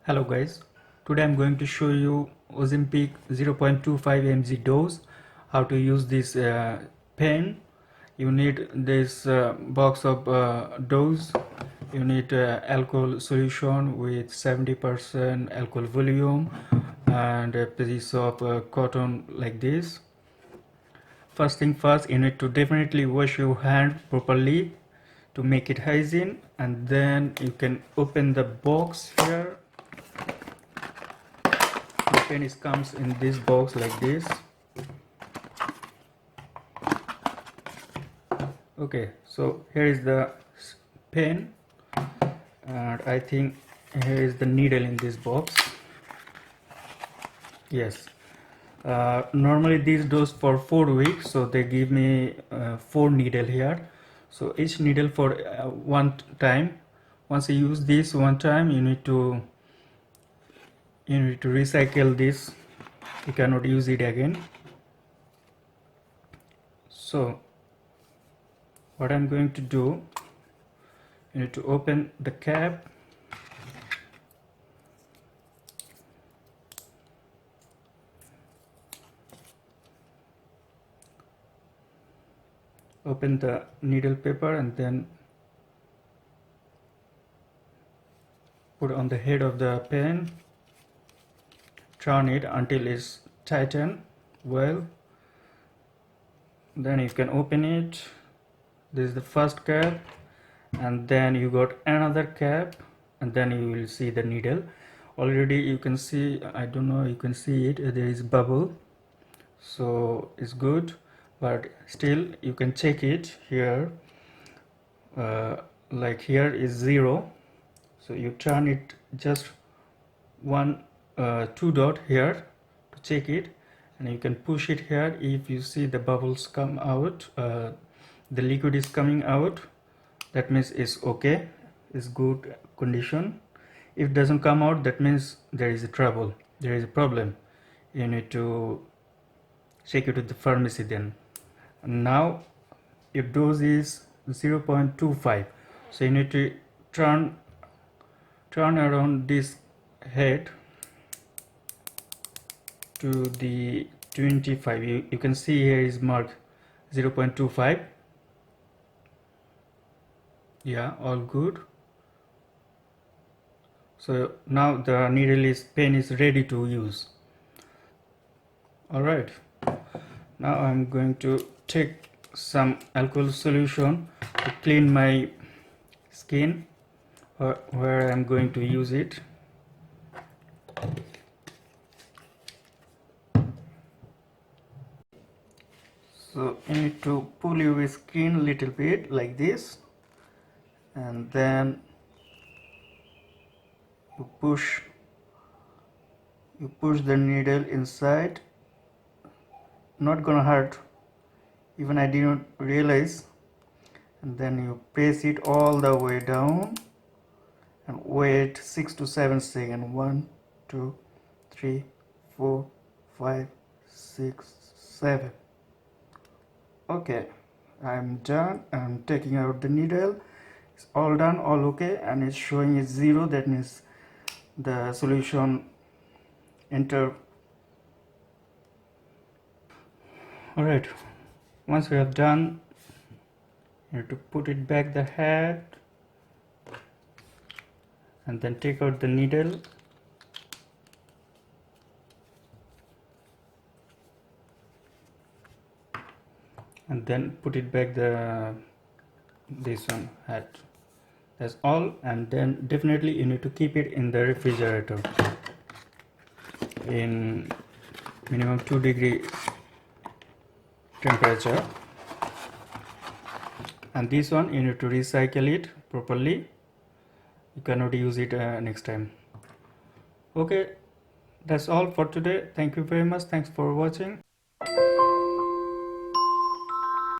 Hello guys, today I'm going to show you Ozempic 0.25 mg dose, how to use this pen. You need this box of dose. You need alcohol solution with 70% alcohol volume and a piece of cotton like this. First thing first, you need to definitely wash your hand properly to make it hygiene, and then you can open the box here. The pen comes in this box like this. Okay, so here is the pen, and I think here is the needle in this box. Yes, normally these dose for 4 weeks, so they give me 4 needle here. So each needle for one time. Once you use this one time, you need to recycle this. You cannot use it again. So what I'm going to do, you need to open the cap. Open the needle paper and then put on the head of the pen. Turn it until it's tightened well. Then you can open it. This is the first cap, and then you got another cap, and then you will see the needle. Already you can see, I don't know, you can see it, there is bubble, so it's good, but still you can check it here. Like here is 0, so you turn it just two dot here to check it, and you can push it here. If you see the bubbles come out, the liquid is coming out, that means it's okay, it's good condition. If it doesn't come out, that means there is a trouble, there is a problem. You need to check it with the pharmacy then. And now your dose is 0.25, so you need to turn around this head to the 25. You can see here is marked 0.25. Yeah, all good. So now the needle pen is ready to use. All right, now I'm going to take some alcohol solution to clean my skin where I'm going to use it. So you need to pull your skin a little bit like this, and then you push the needle inside. Not gonna hurt, even I didn't realize. And then you press it all the way down and wait 6 to 7 seconds. 1 2 3 4 5 6 7. Okay, I'm done. I'm taking out the needle. It's all done, all okay, and it's showing is 0. That means the solution enter. All right, once we have done, you have to put it back the head and then take out the needle. And then put it back this one head. That's all. And then definitely you need to keep it in the refrigerator in minimum 2-degree temperature. And this one you need to recycle it properly. You cannot use it next time. Okay, that's all for today. Thank you very much. Thanks for watching.